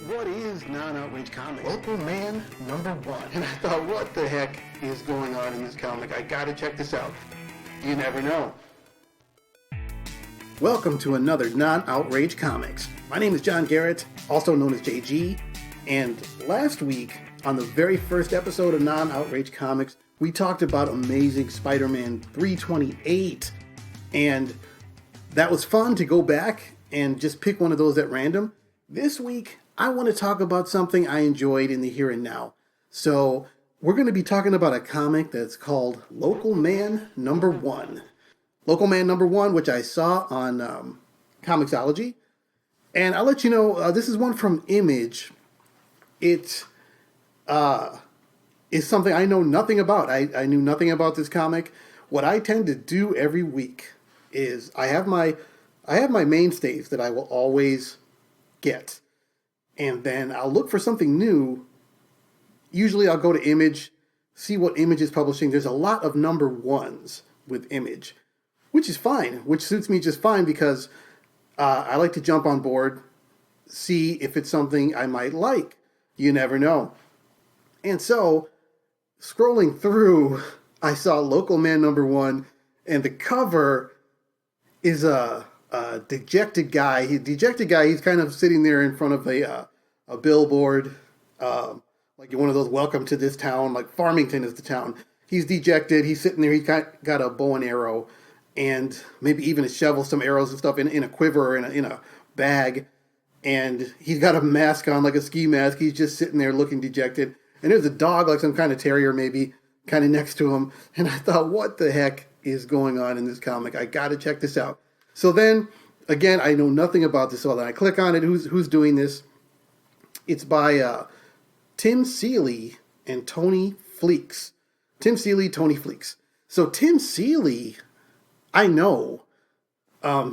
What is Non-Outrage comics? Local man number one. And I thought, what the heck is going on in this comic? I gotta check this out. You never know. Welcome to another Non-Outrage Comics. My name is John Garrett, also known as JG, and last week, on the very first episode of Non-Outrage Comics, we talked about Amazing Spider-Man 328, and that was fun to go back and just pick one of those at random. This week, I want to talk about something I enjoyed in the here and now. So, we're going to be talking about a comic that's called Local Man Number One. Local Man Number One, which I saw on Comixology. And I'll let you know, this is one from Image. It is something I know nothing about. I knew nothing about this comic. What I tend to do every week is I have my mainstays that I will always get. And then I'll look for something new. Usually I'll go to Image, see what Image is publishing. There's a lot of number ones with Image, which is fine, which suits me just fine because I like to jump on board, see if it's something I might like. You never know. And so, scrolling through, I saw Local Man Number One, and the cover is a dejected guy. He's kind of sitting there in front of a billboard, like one of those "Welcome to this town," like Farmington is the town. He's dejected. He's sitting there. He's got a bow and arrow, and maybe even a shovel, some arrows and stuff in a quiver or in a bag. And he's got a mask on, like a ski mask. He's just sitting there looking dejected. And there's a dog, like some kind of terrier maybe, kind of next to him. And I thought, what the heck is going on in this comic? I got to check this out. So then, again, I know nothing about this. So then I click on it. Who's doing this? It's by Tim Seeley and Tony Fleecs. Tim Seeley, Tony Fleecs. So Tim Seeley, I know.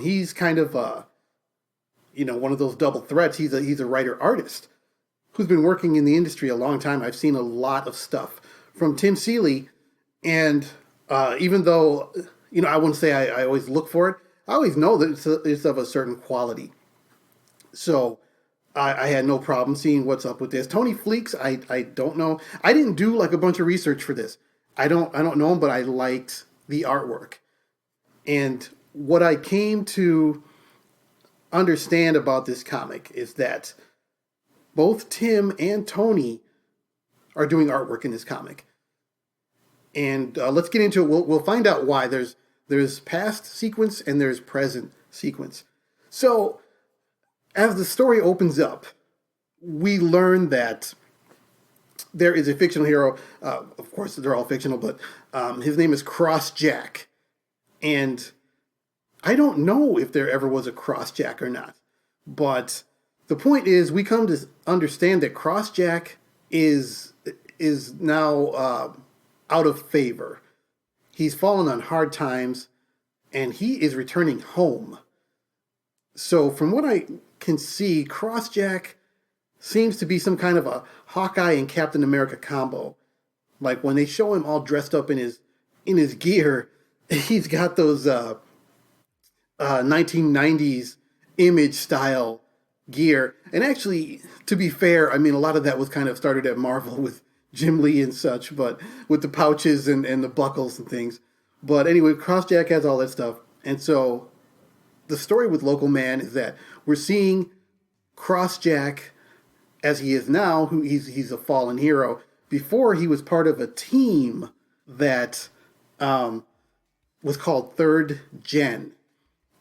He's kind of one of those double threats. He's a writer-artist who's been working in the industry a long time. I've seen a lot of stuff from Tim Seeley, and even though, I wouldn't say I always look for it, I always know that it's of a certain quality. So I had no problem seeing what's up with this. Tony Fleecs, I don't know. I didn't do like a bunch of research for this. I don't know him, but I liked the artwork. And what I came to understand about this comic is that both Tim and Tony are doing artwork in this comic. And let's get into it. We'll find out why. There's past sequence and there's present sequence. So, as the story opens up, we learn that there is a fictional hero. Of course, they're all fictional, but his name is Cross Jack. And I don't know if there ever was a Cross Jack or not. But the point is, we come to understand that Cross Jack is now out of favor. He's fallen on hard times, and he is returning home. So from what I can see, Cross Jack seems to be some kind of a Hawkeye and Captain America combo. Like when they show him all dressed up in his gear, he's got those 1990s Image style gear. And actually, to be fair, I mean, a lot of that was kind of started at Marvel with Jim Lee and such, but with the pouches and the buckles and things. But anyway, Crossjack has all that stuff. And so the story with Local Man is that we're seeing Crossjack as he is now, who he's a fallen hero. Before, he was part of a team that was called Third Gen.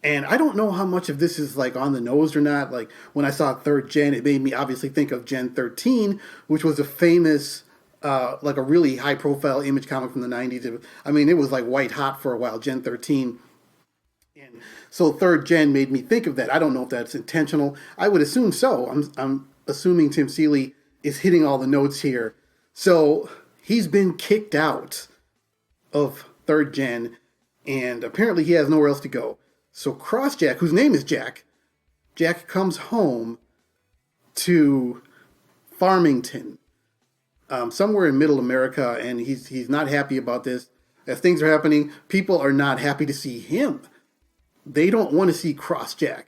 And I don't know how much of this is like on the nose or not. Like when I saw Third Gen, it made me obviously think of Gen 13, which was a famous, like a really high profile Image comic from the 90s. It was like white hot for a while, Gen 13. And so Third Gen made me think of that. I don't know if that's intentional. I would assume so. I'm assuming Tim Seeley is hitting all the notes here. So he's been kicked out of Third Gen, and apparently he has nowhere else to go. So Crossjack, whose name is Jack comes home to Farmington, somewhere in Middle America, and he's not happy about this. As things are happening, people are not happy to see him. They don't want to see Crossjack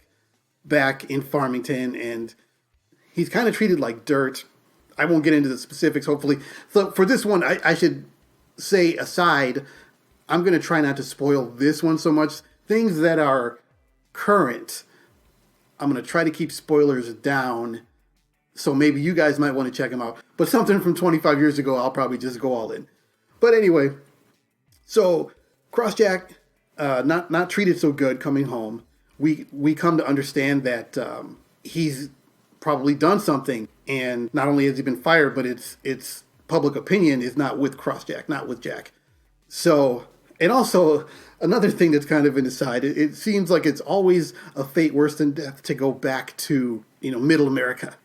back in Farmington, and he's kind of treated like dirt. I won't get into the specifics, hopefully. So for this one, I should say aside, I'm going to try not to spoil this one so much. Things that are current, I'm going to try to keep spoilers down. So maybe you guys might want to check them out. But something from 25 years ago, I'll probably just go all in. But anyway, so Crossjack, not treated so good coming home. We come to understand that he's probably done something, and not only has he been fired, but it's public opinion is not with Crossjack, not with Jack. So, and also another thing that's kind of an aside, it seems like it's always a fate worse than death to go back to, Middle America.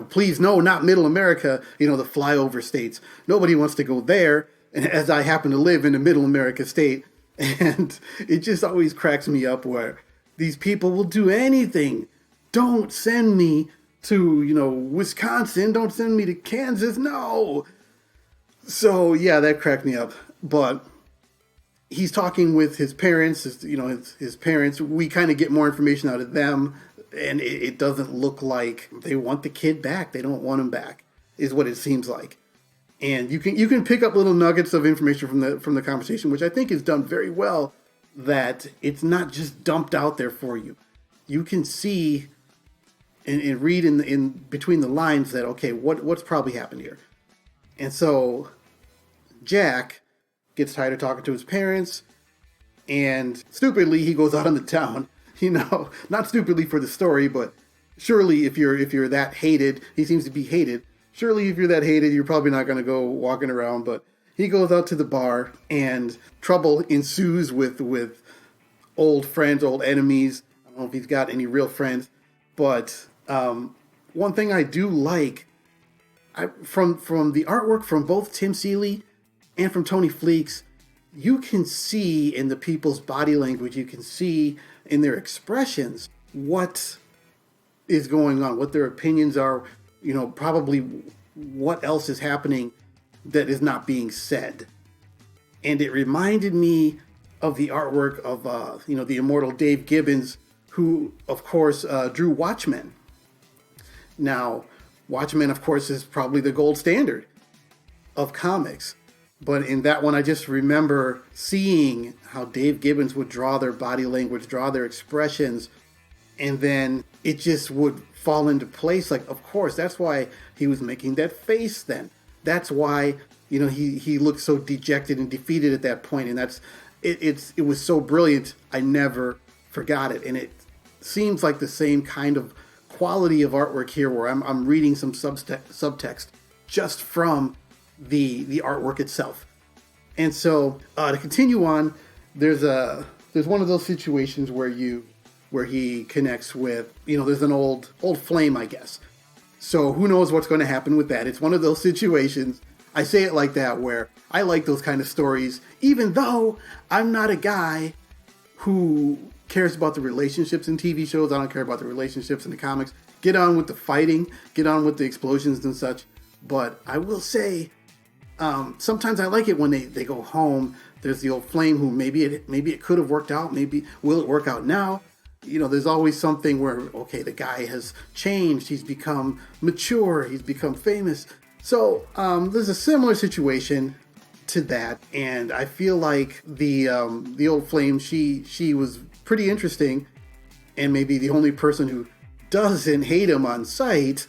Please no, not Middle America, the flyover states. Nobody wants to go there. And as I happen to live in a Middle America state, and it just always cracks me up where these people will do anything. Don't send me to, Wisconsin. Don't send me to Kansas. No. So, yeah, that cracked me up. But he's talking with his parents, his parents. We kind of get more information out of them. And it doesn't look like they want the kid back. They don't want him back, is what it seems like. And you can pick up little nuggets of information from the conversation, which I think is done very well, that it's not just dumped out there for you. You can see and read in between the lines that, okay, what's probably happened here. And so Jack gets tired of talking to his parents, and stupidly he goes out on the town. Not stupidly for the story, but surely if you're that hated, he seems to be hated. Surely if you're that hated, you're probably not going to go walking around. But he goes out to the bar, and trouble ensues with old friends, old enemies. I don't know if he's got any real friends, but one thing I do like from the artwork from both Tim Seeley and from Tony Fleecs, you can see in the people's body language, you can see in their expressions what is going on, what their opinions are, probably what else is happening that is not being said. And it reminded me of the artwork of, the immortal Dave Gibbons, who, of course, drew Watchmen. Now, Watchmen, of course, is probably the gold standard of comics. But in that one, I just remember seeing how Dave Gibbons would draw their body language, draw their expressions, and then it just would fall into place. Like, of course, that's why he was making that face then. That's why, he looked so dejected and defeated at that point. And it was so brilliant. I never forgot it. And it seems like the same kind of quality of artwork here, where I'm reading some subtext just from the artwork itself. And so to continue on, there's one of those situations where he connects with, there's an old flame, I guess. So who knows what's going to happen with that. It's one of those situations, I say it like that, where I like those kind of stories, even though I'm not a guy who cares about the relationships in TV shows. I don't care about the relationships in the comics. Get on with the fighting, get on with the explosions and such. But I will say, sometimes I like it when they go home. There's the old flame who maybe it could have worked out. Maybe will it work out now? There's always something where, okay, the guy has changed. He's become mature. He's become famous. So there's a similar situation to that, and I feel like the old flame, she was pretty interesting, and maybe the only person who doesn't hate him on sight.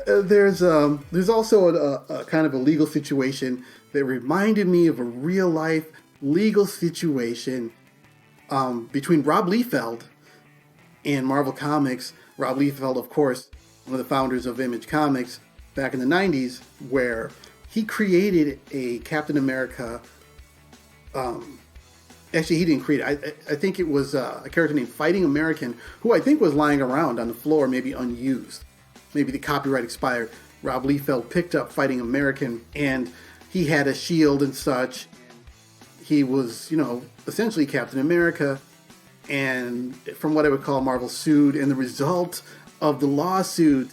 There's also a kind of a legal situation that reminded me of a real life legal situation between Rob Liefeld and Marvel Comics. Rob Liefeld, of course, one of the founders of Image Comics back in the 90s, where he created a Captain America. Actually, he didn't create it. I think it was a character named Fighting American, who I think was lying around on the floor, maybe unused. Maybe the copyright expired. Rob Liefeld picked up Fighting American, and he had a shield and such. He was, essentially Captain America. And from what I would call, Marvel sued. And the result of the lawsuit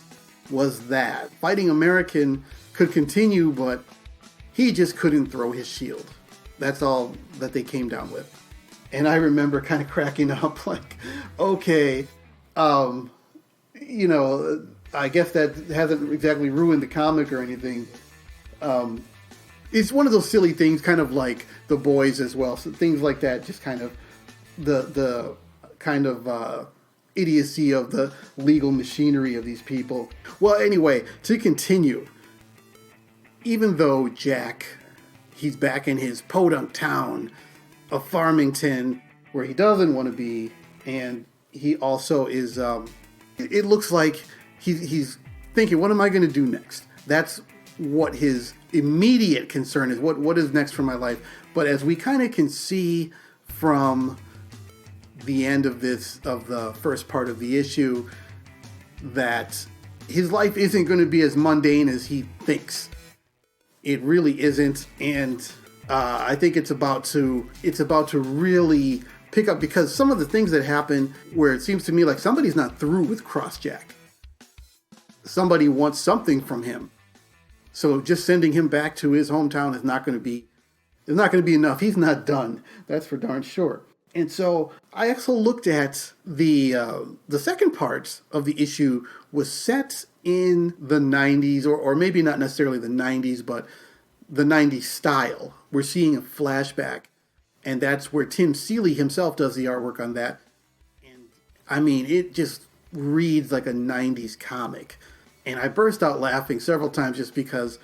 was that Fighting American could continue, but he just couldn't throw his shield. That's all that they came down with. And I remember kind of cracking up like, okay, I guess that hasn't exactly ruined the comic or anything. It's one of those silly things, kind of like The Boys as well. So things like that, just kind of the kind of idiocy of the legal machinery of these people. Well, anyway, to continue, even though Jack, he's back in his podunk town of Farmington, where he doesn't want to be, and he also is, it looks like he's thinking, what am I going to do next? That's what his immediate concern is. What is next for my life? But as we kind of can see from the end of the first part of the issue, that his life isn't going to be as mundane as he thinks. It really isn't, and I think it's about to really pick up, because some of the things that happen where it seems to me like somebody's not through with Crossjack. Somebody wants something from him. So just sending him back to his hometown is not going to be enough. He's not done. That's for darn sure. And so I also looked at the second part of the issue was set in the 90s, or maybe not necessarily the 90s, but the 90s style. We're seeing a flashback, and that's where Tim Seeley himself does the artwork on that. And I mean, it just reads like a 90s comic. And I burst out laughing several times just because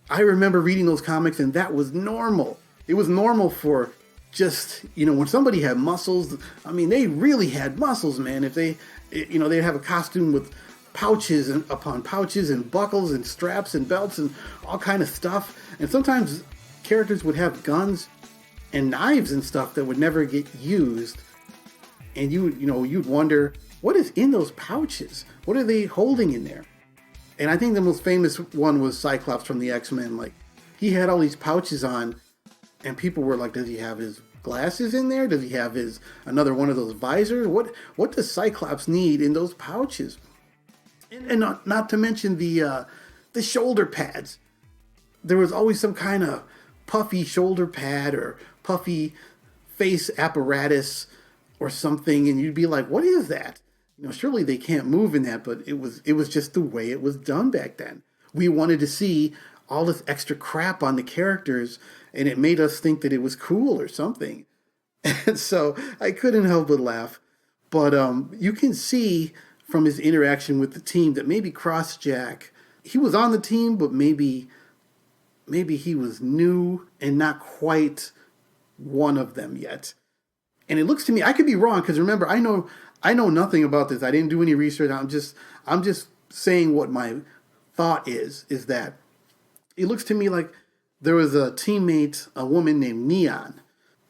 I remember reading those comics and that was normal. It was normal for just, when somebody had muscles. I mean, they really had muscles, man. If they'd have a costume with pouches and upon pouches and buckles and straps and belts and all kind of stuff. And sometimes characters would have guns and knives and stuff that would never get used. And you'd wonder, what is in those pouches? What are they holding in there? And I think the most famous one was Cyclops from the X-Men. Like, he had all these pouches on, and people were like, does he have his glasses in there? Does he have another one of those visors? What does Cyclops need in those pouches? And not to mention the shoulder pads. There was always some kind of puffy shoulder pad or puffy face apparatus or something, and you'd be like, what is that? Surely they can't move in that, but it was just the way it was done back then. We wanted to see all this extra crap on the characters, and it made us think that it was cool or something. And so I couldn't help but laugh. But you can see from his interaction with the team that maybe Crossjack, he was on the team, but maybe he was new and not quite one of them yet. And it looks to me, I could be wrong, because remember, I know nothing about this. I didn't do any research. I'm just saying what my thought is that it looks to me like there was a teammate, a woman named Neon,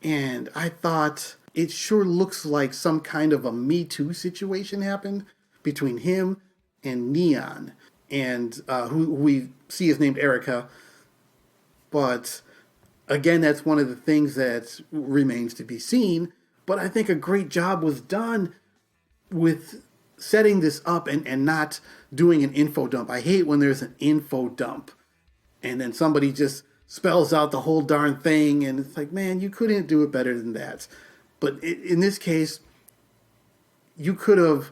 and I thought it sure looks like some kind of a Me Too situation happened between him and Neon, and who we see is named Erica. But again, that's one of the things that remains to be seen. But I think a great job was done with setting this up and not doing an info dump. I hate when there's an info dump and then somebody just spells out the whole darn thing, and it's like, man, you couldn't do it better than that. But in this case, you could have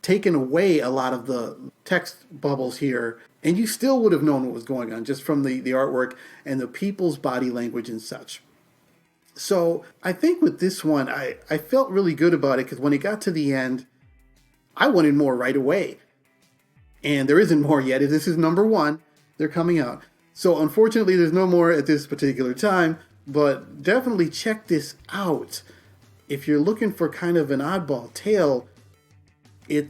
taken away a lot of the text bubbles here, and you still would have known what was going on just from the artwork and the people's body language and such. So I think with this one, I felt really good about it, because when it got to the end, I wanted more right away. And there isn't more yet. This is number 1. They're coming out. So unfortunately, there's no more at this particular time, but definitely check this out. If you're looking for kind of an oddball tale, it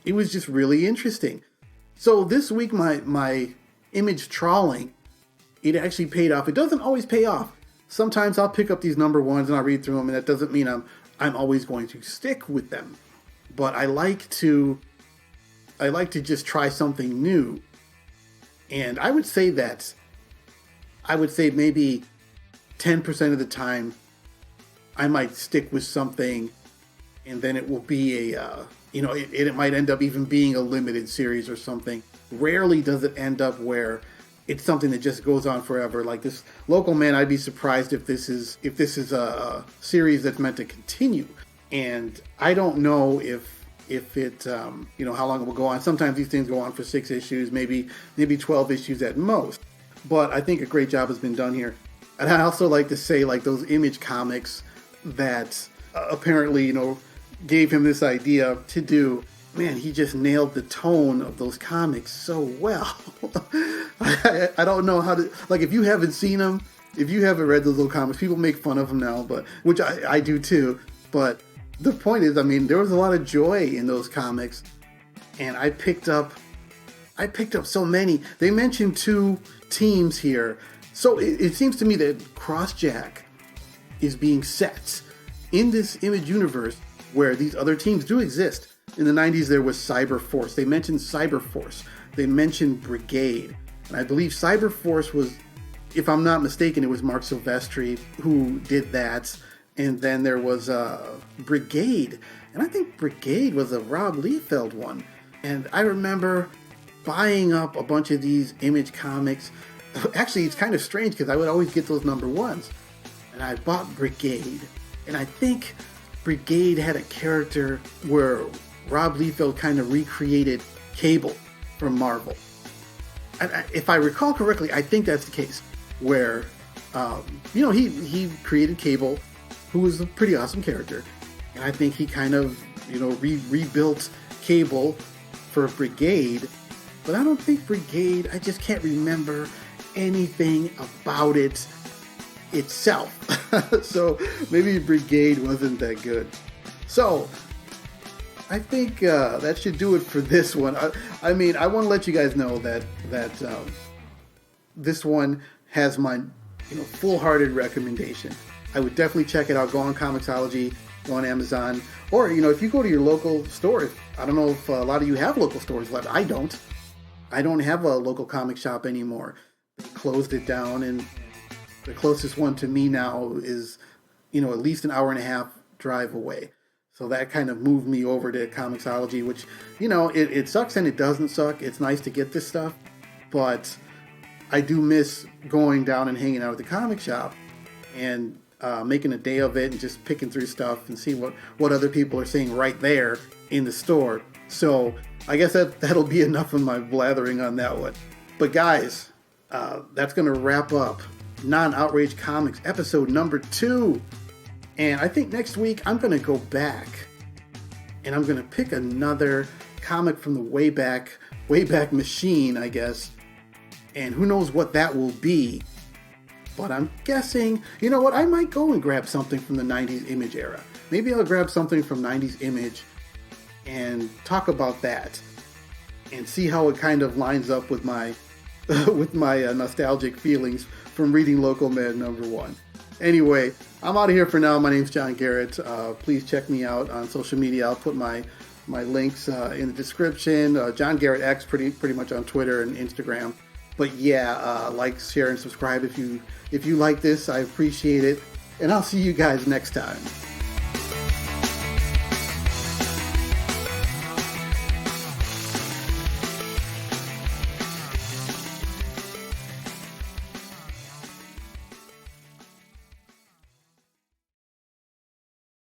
was just really interesting. So this week, my image trawling, it actually paid off. It doesn't always pay off. Sometimes I'll pick up these number 1s and I'll read through them, and that doesn't mean I'm always going to stick with them. But I like to just try something new. And I would say maybe 10% of the time I might stick with something, and then it will be it might end up even being a limited series or something. Rarely does it end up where it's something that just goes on forever. Like this Local Man, I'd be surprised if this is a series that's meant to continue. And I don't know if if it, how long it will go on. Sometimes these things go on for 6 issues, maybe 12 issues at most. But I think a great job has been done here. And I also like to say, like, those Image comics that apparently, gave him this idea to do. Man, he just nailed the tone of those comics so well. I don't know how to, like, if you haven't seen them, if you haven't read those little comics, people make fun of them now, but which I do too. But the point is, I mean, there was a lot of joy in those comics, and I picked up so many. They mentioned 2 teams here, so it seems to me that Crossjack is being set in this Image universe where these other teams do exist. In the 90s, there was Cyber Force. They mentioned Cyber Force. They mentioned Brigade. And I believe Cyber Force was, if I'm not mistaken, it was Mark Silvestri who did that. And then there was Brigade. And I think Brigade was a Rob Liefeld one. And I remember buying up a bunch of these Image comics. Actually, it's kind of strange because I would always get those number 1s. And I bought Brigade. And I think Brigade had a character where Rob Liefeld kind of recreated Cable from Marvel. If I recall correctly, I think that's the case. Where, he created Cable, who was a pretty awesome character. And I think he kind of, rebuilt Cable for Brigade. But I don't think Brigade, I just can't remember anything about it itself. So maybe Brigade wasn't that good. So I think that should do it for this one. I mean, I want to let you guys know that this one has my full-hearted recommendation. I would definitely check it out. Go on Comixology, go on Amazon, or if you go to your local store. I don't know if a lot of you have local stores left. I don't. I don't have a local comic shop anymore. They closed it down, and the closest one to me now is at least an hour and a half drive away. So that kind of moved me over to Comixology, which, it sucks and it doesn't suck. It's nice to get this stuff, but I do miss going down and hanging out at the comic shop and making a day of it and just picking through stuff and see what other people are saying right there in the store. So I guess that'll be enough of my blathering on that one. But guys, that's going to wrap up Non-Outrage Comics episode number 2. And I think next week I'm going to go back and I'm going to pick another comic from the Wayback Machine, I guess. And who knows what that will be. But I'm guessing, I might go and grab something from the 90s Image era. Maybe I'll grab something from 90s Image and talk about that and see how it kind of lines up with my nostalgic feelings from reading Local Man number 1. Anyway, I'm out of here for now. My name's John Garrett. Please check me out on social media. I'll put my links in the description. John Garrett X, pretty much on Twitter and Instagram. But yeah, like, share, and subscribe if you like this. I appreciate it. And I'll see you guys next time.